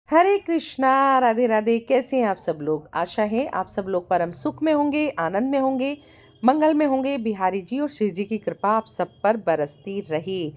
हरे कृष्णा, राधे राधे। कैसे हैं आप सब लोग? आशा है आप सब लोग परम सुख में होंगे, आनंद में होंगे, मंगल में होंगे। बिहारी जी और शिव जी की कृपा आप सब पर बरसती रहे।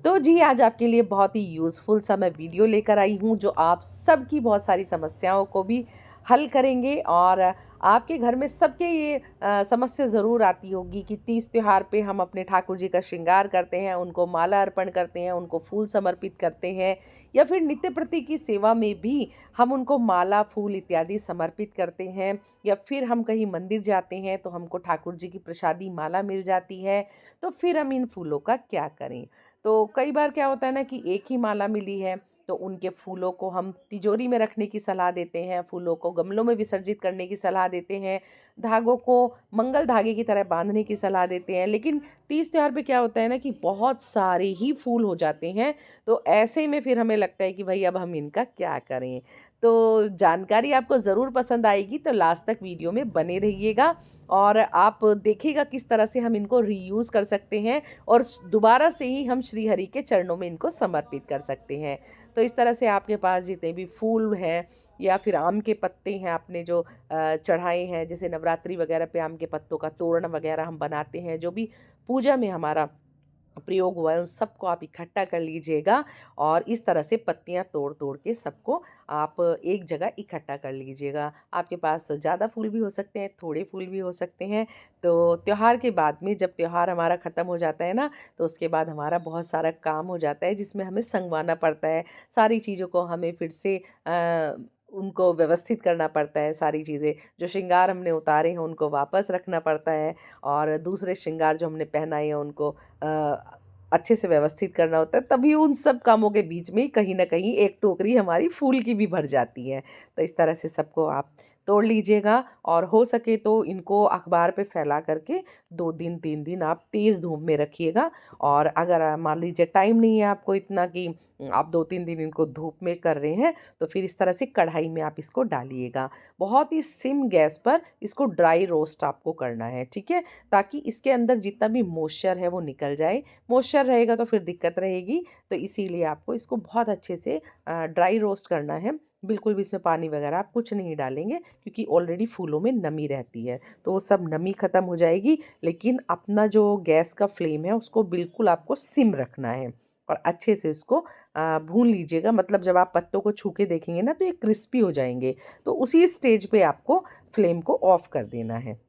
तो जी, आज आपके लिए बहुत ही यूज़फुल सा मैं वीडियो लेकर आई हूँ जो आप सबकी बहुत सारी समस्याओं को भी हल करेंगे। और आपके घर में सबके ये समस्या ज़रूर आती होगी कि तीज त्योहार पे हम अपने ठाकुर जी का श्रृंगार करते हैं, उनको माला अर्पण करते हैं, उनको फूल समर्पित करते हैं, या फिर नित्य प्रति की सेवा में भी हम उनको माला, फूल इत्यादि समर्पित करते हैं, या फिर हम कहीं मंदिर जाते हैं तो हमको ठाकुर जी की प्रसादी माला मिल जाती है। तो फिर हम इन फूलों का क्या करें? तो कई बार क्या होता है ना कि एक ही माला मिली है, तो उनके फूलों को हम तिजोरी में रखने की सलाह देते हैं, फूलों को गमलों में विसर्जित करने की सलाह देते हैं, धागों को मंगल धागे की तरह बांधने की सलाह देते हैं। लेकिन तीज त्योहार पे क्या होता है ना कि बहुत सारे ही फूल हो जाते हैं। तो ऐसे में फिर हमें लगता है कि भाई अब हम इनका क्या करें? तो जानकारी आपको ज़रूर पसंद आएगी, तो लास्ट तक वीडियो में बने रहिएगा और आप देखिएगा किस तरह से हम इनको रीयूज़ कर सकते हैं और दोबारा से ही हम श्री हरि के चरणों में इनको समर्पित कर सकते हैं। तो इस तरह से आपके पास जितने भी फूल हैं या फिर आम के पत्ते हैं आपने जो चढ़ाए हैं, जैसे नवरात्रि वगैरह पे आम के पत्तों का तोरण वगैरह हम बनाते हैं, जो भी पूजा में हमारा प्रयोग हुआ है उन सबको आप इकट्ठा कर लीजिएगा। और इस तरह से पत्तियां तोड़ तोड़ के सबको आप एक जगह इकट्ठा कर लीजिएगा। आपके पास ज़्यादा फूल भी हो सकते हैं, थोड़े फूल भी हो सकते हैं। तो त्योहार के बाद में जब त्योहार हमारा ख़त्म हो जाता है ना, तो उसके बाद हमारा बहुत सारा काम हो जाता है जिसमें हमें संगवाना पड़ता है। सारी चीज़ों को हमें फिर से उनको व्यवस्थित करना पड़ता है। सारी चीज़ें जो श्रृंगार हमने उतारे हैं उनको वापस रखना पड़ता है, और दूसरे श्रृंगार जो हमने पहनाए हैं उनको अच्छे से व्यवस्थित करना होता है। तभी उन सब कामों के बीच में कहीं न कहीं एक टोकरी हमारी फूल की भी भर जाती है। तो इस तरह से सबको आप तोड़ लीजिएगा, और हो सके तो इनको अखबार पे फैला करके 2 दिन 3 दिन आप तेज़ धूप में रखिएगा। और अगर मान लीजिए टाइम नहीं है आपको इतना कि आप 2-3 दिन इनको धूप में कर रहे हैं, तो फिर इस तरह से कढ़ाई में आप इसको डालिएगा। बहुत ही सिम गैस पर इसको ड्राई रोस्ट आपको करना है, ठीक है? ताकि इसके अंदर जितना भी मॉइस्चर है वो निकल जाए। मॉइस्चर रहेगा तो फिर दिक्कत रहेगी। तो इसीलिए आपको इसको बहुत अच्छे से ड्राई रोस्ट करना है। बिल्कुल भी इसमें पानी वगैरह आप कुछ नहीं डालेंगे, क्योंकि ऑलरेडी फूलों में नमी रहती है, तो वो सब नमी ख़त्म हो जाएगी। लेकिन अपना जो गैस का फ्लेम है उसको बिल्कुल आपको सिम रखना है, और अच्छे से उसको भून लीजिएगा। मतलब जब आप पत्तों को छू के देखेंगे ना तो ये क्रिस्पी हो जाएंगे। तो उसी स्टेज पे आपको फ्लेम को ऑफ कर देना है।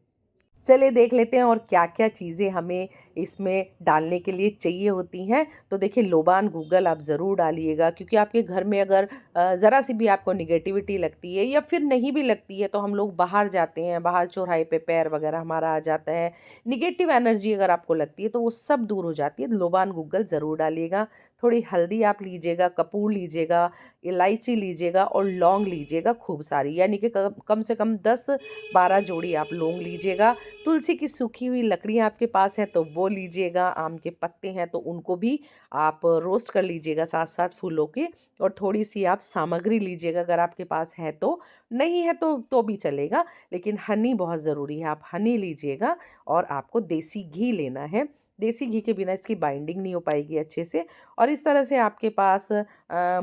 चलिए देख लेते हैं और क्या-क्या चीज़ें हमें इसमें डालने के लिए चाहिए होती हैं। तो देखिए, लोबान गूगल आप ज़रूर डालिएगा, क्योंकि आपके घर में अगर ज़रा सी भी आपको नेगेटिविटी लगती है या फिर नहीं भी लगती है, तो हम लोग बाहर जाते हैं, बाहर चौराहे पे पैर वगैरह हमारा आ जाता है, नेगेटिव एनर्जी अगर आपको लगती है तो वो सब दूर हो जाती है। लोबान गूगल ज़रूर डालिएगा। थोड़ी हल्दी आप लीजिएगा, कपूर लीजिएगा, इलायची लीजिएगा और लौंग लीजिएगा खूब सारी, यानी कि कम से कम 10-12 जोड़ी आप लौंग लीजिएगा। तुलसी की सूखी हुई लकड़ियाँ आपके पास हैं तो वो लीजिएगा, आम के पत्ते हैं तो उनको भी आप रोस्ट कर लीजिएगा साथ साथ फूलों के। और थोड़ी सी आप सामग्री लीजिएगा अगर आपके पास है तो, नहीं है तो भी चलेगा, लेकिन हनी बहुत ज़रूरी है, आप हनी लीजिएगा। और आपको देसी घी लेना है। देसी घी के बिना इसकी बाइंडिंग नहीं हो पाएगी अच्छे से। और इस तरह से आपके पास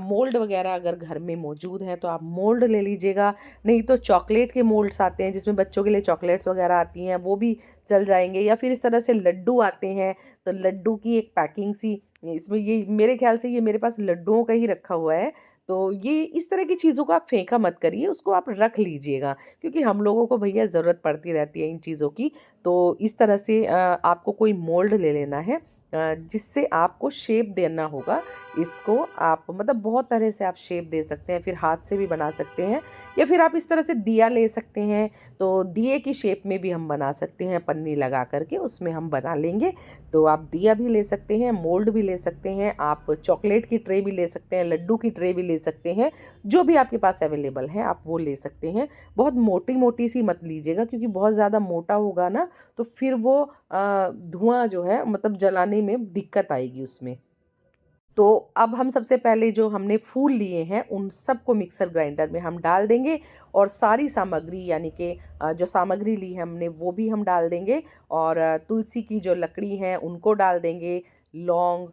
मोल्ड वगैरह अगर घर में मौजूद है तो आप मोल्ड ले लीजिएगा। नहीं तो चॉकलेट के मोल्ड्स आते हैं जिसमें बच्चों के लिए चॉकलेट्स वगैरह आती हैं, वो भी चल जाएंगे। या फिर इस तरह से लड्डू आते हैं, तो लड्डू की एक पैकिंग सी इसमें, ये मेरे ख्याल से ये मेरे पास लड्डुओं का ही रखा हुआ है। तो ये इस तरह की चीज़ों को आप फेंका मत करिए, उसको आप रख लीजिएगा, क्योंकि हम लोगों को भैया ज़रूरत पड़ती रहती है इन चीज़ों की। तो इस तरह से आपको कोई मोल्ड ले लेना है जिससे आपको शेप देना होगा। इसको आप मतलब बहुत तरह से आप शेप दे सकते हैं, फिर हाथ से भी बना सकते हैं, या फिर आप इस तरह से दिया ले सकते हैं। तो दिए की शेप में भी हम बना सकते हैं, पन्नी लगा करके उसमें हम बना लेंगे। तो आप दिया भी ले सकते हैं, मोल्ड भी ले सकते हैं, आप चॉकलेट की ट्रे भी ले सकते हैं, लड्डू की ट्रे भी ले सकते हैं। जो भी आपके पास अवेलेबल है आप वो ले सकते हैं। बहुत मोटी मोटी सी मत लीजिएगा, क्योंकि बहुत ज़्यादा मोटा होगा ना तो फिर वो धुआं जो है मतलब जलाने में दिक्कत आएगी उसमें। तो अब हम सबसे पहले जो हमने फूल लिए हैं उन सबको मिक्सर ग्राइंडर में हम डाल देंगे, और सारी सामग्री यानी कि जो सामग्री ली है हमने वो भी हम डाल देंगे। और तुलसी की जो लकड़ी हैं उनको डाल देंगे, लौंग,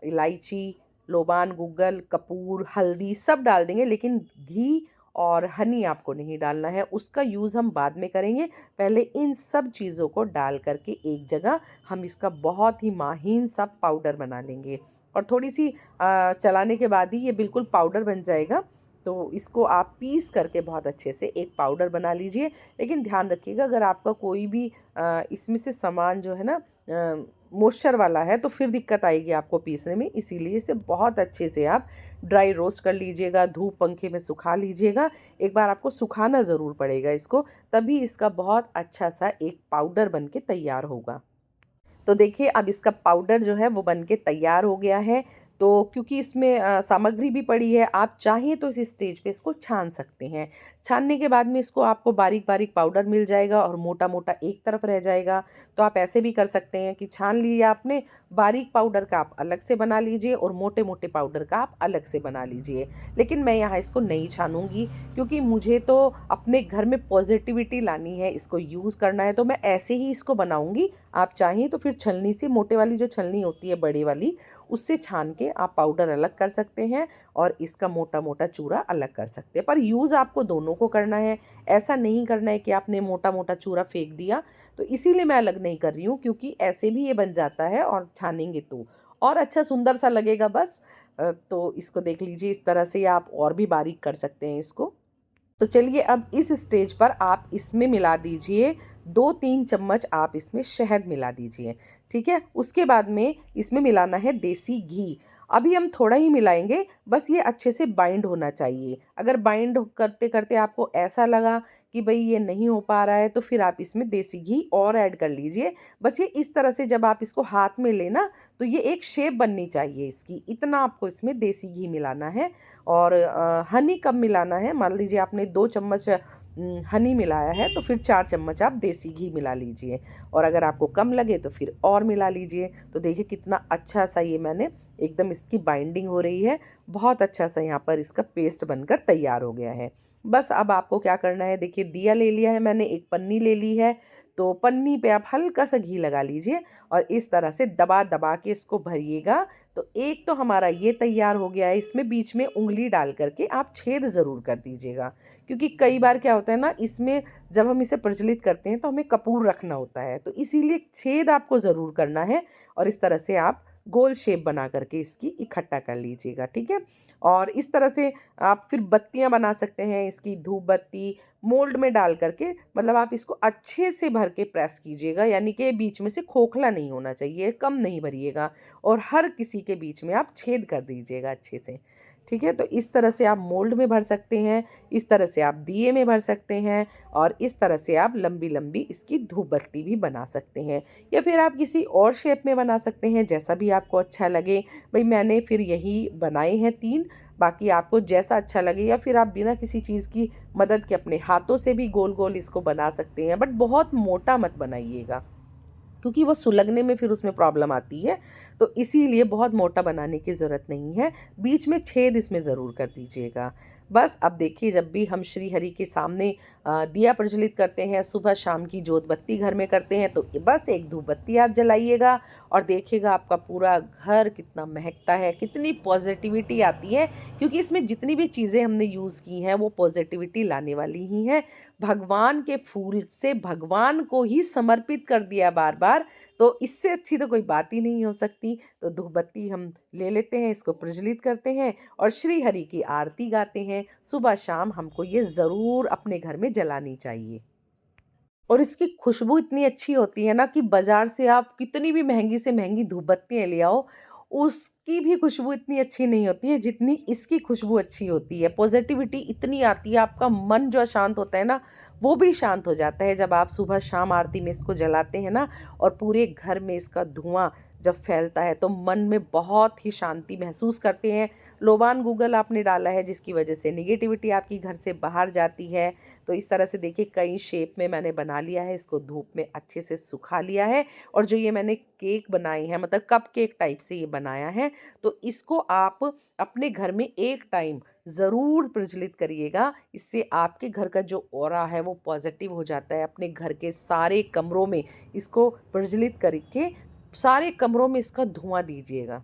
इलायची, लोबान, गूगल, कपूर, हल्दी सब डाल देंगे, लेकिन घी और हनी आपको नहीं डालना है, उसका यूज़ हम बाद में करेंगे। पहले इन सब चीज़ों को डाल करके एक जगह हम इसका बहुत ही माहीन सा पाउडर बना लेंगे, और थोड़ी सी चलाने के बाद ही ये बिल्कुल पाउडर बन जाएगा। तो इसको आप पीस करके बहुत अच्छे से एक पाउडर बना लीजिए। लेकिन ध्यान रखिएगा, अगर आपका कोई भी इसमें से सामान जो है ना मॉइस्चर वाला है, तो फिर दिक्कत आएगी आपको पीसने में। इसीलिए इसे बहुत अच्छे से आप ड्राई रोस्ट कर लीजिएगा, धूप पंखे में सुखा लीजिएगा। एक बार आपको सुखाना ज़रूर पड़ेगा इसको, तभी इसका बहुत अच्छा सा एक पाउडर बन के तैयार होगा। तो देखिए अब इसका पाउडर जो है वो बन के तैयार हो गया है। तो क्योंकि इसमें सामग्री भी पड़ी है, आप चाहें तो इस स्टेज पे इसको छान सकते हैं। छानने के बाद में इसको आपको बारीक बारीक पाउडर मिल जाएगा और मोटा मोटा एक तरफ रह जाएगा। तो आप ऐसे भी कर सकते हैं कि छान लिए आपने, बारीक पाउडर का आप अलग से बना लीजिए और मोटे मोटे पाउडर का आप अलग से बना लीजिए। लेकिन मैं यहाँ इसको नहीं छानूंगी, क्योंकि मुझे तो अपने घर में पॉजिटिविटी लानी है, इसको यूज़ करना है, तो मैं ऐसे ही इसको बनाऊंगी। आप चाहें तो फिर छलनी से, मोटे वाली जो छलनी होती है बड़े वाली, उससे छान के आप पाउडर अलग कर सकते हैं और इसका मोटा मोटा चूरा अलग कर सकते हैं। पर यूज़ आपको दोनों को करना है, ऐसा नहीं करना है कि आपने मोटा मोटा चूरा फेंक दिया। तो इसीलिए मैं अलग नहीं कर रही हूँ, क्योंकि ऐसे भी ये बन जाता है और छानेंगे तो और अच्छा सुंदर सा लगेगा बस। तो इसको देख लीजिए, इस तरह से आप और भी बारीक कर सकते हैं इसको। तो चलिए अब इस स्टेज पर आप इसमें मिला दीजिए 2-3 चम्मच, आप इसमें शहद मिला दीजिए। ठीक है, उसके बाद में इसमें मिलाना है देसी घी। अभी हम थोड़ा ही मिलाएंगे, बस ये अच्छे से बाइंड होना चाहिए। अगर बाइंड करते करते आपको ऐसा लगा कि भाई ये नहीं हो पा रहा है, तो फिर आप इसमें देसी घी और ऐड कर लीजिए। बस ये इस तरह से जब आप इसको हाथ में लेना, तो ये एक शेप बननी चाहिए इसकी, इतना आपको इसमें देसी घी मिलाना है। और हनी कब मिलाना है, मान लीजिए आपने 2 चम्मच हनी मिलाया है, तो फिर 4 चम्मच आप देसी घी मिला लीजिए। और अगर आपको कम लगे तो फिर और मिला लीजिए। तो देखिए कितना अच्छा सा ये मैंने एकदम इसकी बाइंडिंग हो रही है, बहुत अच्छा सा यहाँ पर इसका पेस्ट बनकर तैयार हो गया है। बस अब आपको क्या करना है, देखिए दिया ले लिया है मैंने, एक पन्नी ले ली है। तो पन्नी पे आप हल्का सा घी लगा लीजिए और इस तरह से दबा दबा के इसको भरिएगा। तो एक तो हमारा ये तैयार हो गया है। इसमें बीच में उंगली डाल करके आप छेद ज़रूर कर दीजिएगा, क्योंकि कई बार क्या होता है ना, इसमें जब हम इसे प्रज्वलित करते हैं तो हमें कपूर रखना होता है, तो इसीलिए छेद आपको ज़रूर करना है। और इस तरह से आप गोल शेप बना करके इसकी इकट्ठा कर लीजिएगा। ठीक है, और इस तरह से आप फिर बत्तियां बना सकते हैं इसकी, धूप बत्ती मोल्ड में डाल करके, मतलब आप इसको अच्छे से भर के प्रेस कीजिएगा, यानी कि बीच में से खोखला नहीं होना चाहिए, कम नहीं भरिएगा, और हर किसी के बीच में आप छेद कर दीजिएगा अच्छे से। ठीक है, तो इस तरह से आप मोल्ड में भर सकते हैं, इस तरह से आप दिए में भर सकते हैं, और इस तरह से आप लंबी लंबी इसकी धूप बत्ती भी बना सकते हैं, या फिर आप किसी और शेप में बना सकते हैं, जैसा भी आपको अच्छा लगे। भाई मैंने फिर यही बनाए हैं 3, बाकी आपको जैसा अच्छा लगे, या फिर आप बिना किसी चीज़ की मदद के अपने हाथों से भी गोल गोल इसको बना सकते हैं। बट बहुत मोटा मत बनाइएगा, क्योंकि वो सुलगने में फिर उसमें प्रॉब्लम आती है। तो इसीलिए बहुत मोटा बनाने की ज़रूरत नहीं है, बीच में छेद इसमें ज़रूर कर दीजिएगा। बस अब देखिए, जब भी हम श्री हरि के सामने दिया प्रज्वलित करते हैं, सुबह शाम की जोत बत्ती घर में करते हैं, तो बस एक धूप बत्ती आप जलाइएगा और देखिएगा आपका पूरा घर कितना महकता है, कितनी पॉजिटिविटी आती है। क्योंकि इसमें जितनी भी चीज़ें हमने यूज़ की हैं वो पॉजिटिविटी लाने वाली ही हैं। भगवान के फूल से भगवान को ही समर्पित कर दिया बार बार, तो इससे अच्छी तो कोई बात ही नहीं हो सकती। तो धूप बत्ती हम ले लेते हैं, इसको प्रज्वलित करते हैं और श्री हरि की आरती गाते हैं। सुबह शाम हमको ये ज़रूर अपने घर में जलानी चाहिए। और इसकी खुशबू इतनी अच्छी होती है ना, कि बाज़ार से आप कितनी भी महंगी से महंगी धूप बत्तियाँ ले आओ, उसकी भी खुशबू इतनी अच्छी नहीं होती है जितनी इसकी खुशबू अच्छी होती है। पॉजिटिविटी इतनी आती है, आपका मन जो शांत होता है ना, वो भी शांत हो जाता है जब आप सुबह शाम आरती में इसको जलाते हैं ना। और पूरे घर में इसका धुआं जब फैलता है, तो मन में बहुत ही शांति महसूस करते हैं। लोबान गूगल आपने डाला है, जिसकी वजह से निगेटिविटी आपकी घर से बाहर जाती है। तो इस तरह से देखिए कई शेप में मैंने बना लिया है, इसको धूप में अच्छे से सुखा लिया है। और जो ये मैंने केक बनाई है, मतलब कप केक टाइप से ये बनाया है, तो इसको आप अपने घर में एक टाइम ज़रूर प्रज्वलित करिएगा। इससे आपके घर का जो ऑरा है वो पॉजिटिव हो जाता है। अपने घर के सारे कमरों में इसको प्रज्वलित करके सारे कमरों में इसका धुआं दीजिएगा।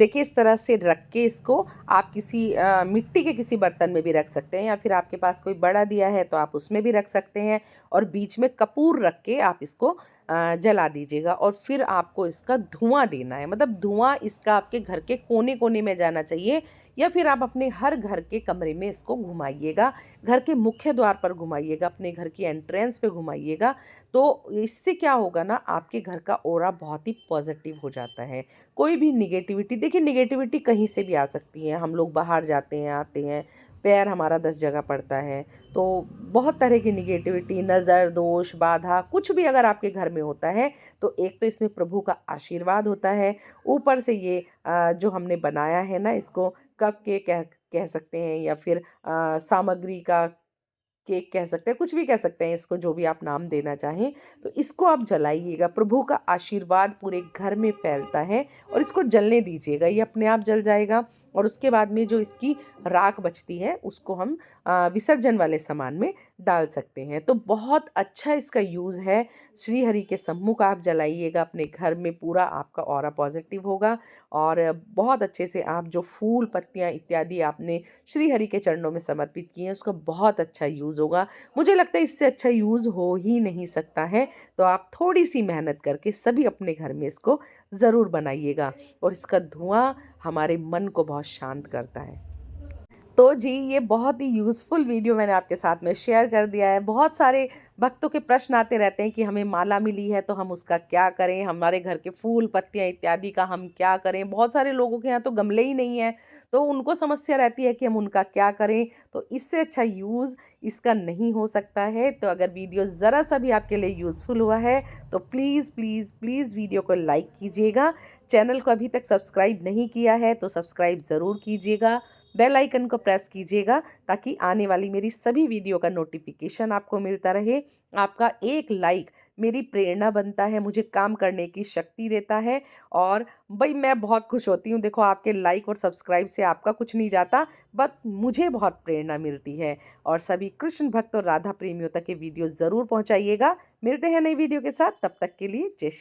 देखिए इस तरह से रख के इसको आप किसी मिट्टी के किसी बर्तन में भी रख सकते हैं, या फिर आपके पास कोई बड़ा दिया है तो आप उसमें भी रख सकते हैं। और बीच में कपूर रख के आप इसको जला दीजिएगा, और फिर आपको इसका धुआं देना है। मतलब धुआं इसका आपके घर के कोने कोने में जाना चाहिए, या फिर आप अपने हर घर के कमरे में इसको घुमाइएगा, घर के मुख्य द्वार पर घुमाइएगा, अपने घर की एंट्रेंस पे घुमाइएगा। तो इससे क्या होगा ना, आपके घर का ऑरा बहुत ही पॉजिटिव हो जाता है। कोई भी निगेटिविटी, देखिए निगेटिविटी कहीं से भी आ सकती है, हम लोग बाहर जाते हैं आते हैं, पैर हमारा 10 जगह पड़ता है, तो बहुत तरह की निगेटिविटी, नज़र दोष बाधा कुछ भी अगर आपके घर में होता है, तो एक तो इसमें प्रभु का आशीर्वाद होता है, ऊपर से ये जो हमने बनाया है ना, इसको कप के कह कह सकते हैं, या फिर सामग्री का केक कह सकते हैं, कुछ भी कह सकते हैं इसको, जो भी आप नाम देना चाहें। तो इसको आप जलाइएगा, प्रभु का आशीर्वाद पूरे घर में फैलता है, और इसको जलने दीजिएगा, ये अपने आप जल जाएगा। और उसके बाद में जो इसकी राख बचती है उसको हम विसर्जन वाले सामान में डाल सकते हैं। तो बहुत अच्छा इसका यूज़ है। श्री हरि के सम्मुख आप जलाइएगा अपने घर में, पूरा आपका ऑरा पॉजिटिव होगा, और बहुत अच्छे से आप जो फूल पत्तियाँ इत्यादि आपने श्री हरि के चरणों में समर्पित किए हैं उसका बहुत अच्छा यूज़ होगा। मुझे लगता है इससे अच्छा यूज़ हो ही नहीं सकता है। तो आप थोड़ी सी मेहनत करके सभी अपने घर में इसको ज़रूर बनाइएगा, और इसका धुआं हमारे मन को बहुत शांत करता है। तो जी, ये बहुत ही यूज़फुल वीडियो मैंने आपके साथ में शेयर कर दिया है। बहुत सारे भक्तों के प्रश्न आते रहते हैं कि हमें माला मिली है तो हम उसका क्या करें? हमारे घर के फूल, पत्तियाँ इत्यादि का हम क्या करें? बहुत सारे लोगों के यहाँ तो गमले ही नहीं हैं, तो उनको समस्या रहती है कि हम उनका क्या करें? तो इससे अच्छा यूज़ इसका नहीं हो सकता है। तो अगर वीडियो ज़रा-सा भी आपके लिए यूज़फुल हुआ है, तो प्लीज़, प्लीज़, प्लीज़ वीडियो को लाइक कीजिएगा। चैनल को अभी तक सब्सक्राइब नहीं किया है, तो सब्सक्राइब ज़रूर कीजिएगा। बेल आइकन को प्रेस कीजिएगा, ताकि आने वाली मेरी सभी वीडियो का नोटिफिकेशन आपको मिलता रहे। आपका एक लाइक मेरी प्रेरणा बनता है, मुझे काम करने की शक्ति देता है, और भाई मैं बहुत खुश होती हूँ। देखो, आपके लाइक और सब्सक्राइब से आपका कुछ नहीं जाता, बट मुझे बहुत प्रेरणा मिलती है। और सभी कृष्ण भक्त और राधा प्रेमियों तक ये वीडियो ज़रूर पहुँचाइएगा। मिलते हैं नई वीडियो के साथ, तब तक के लिए जय श्री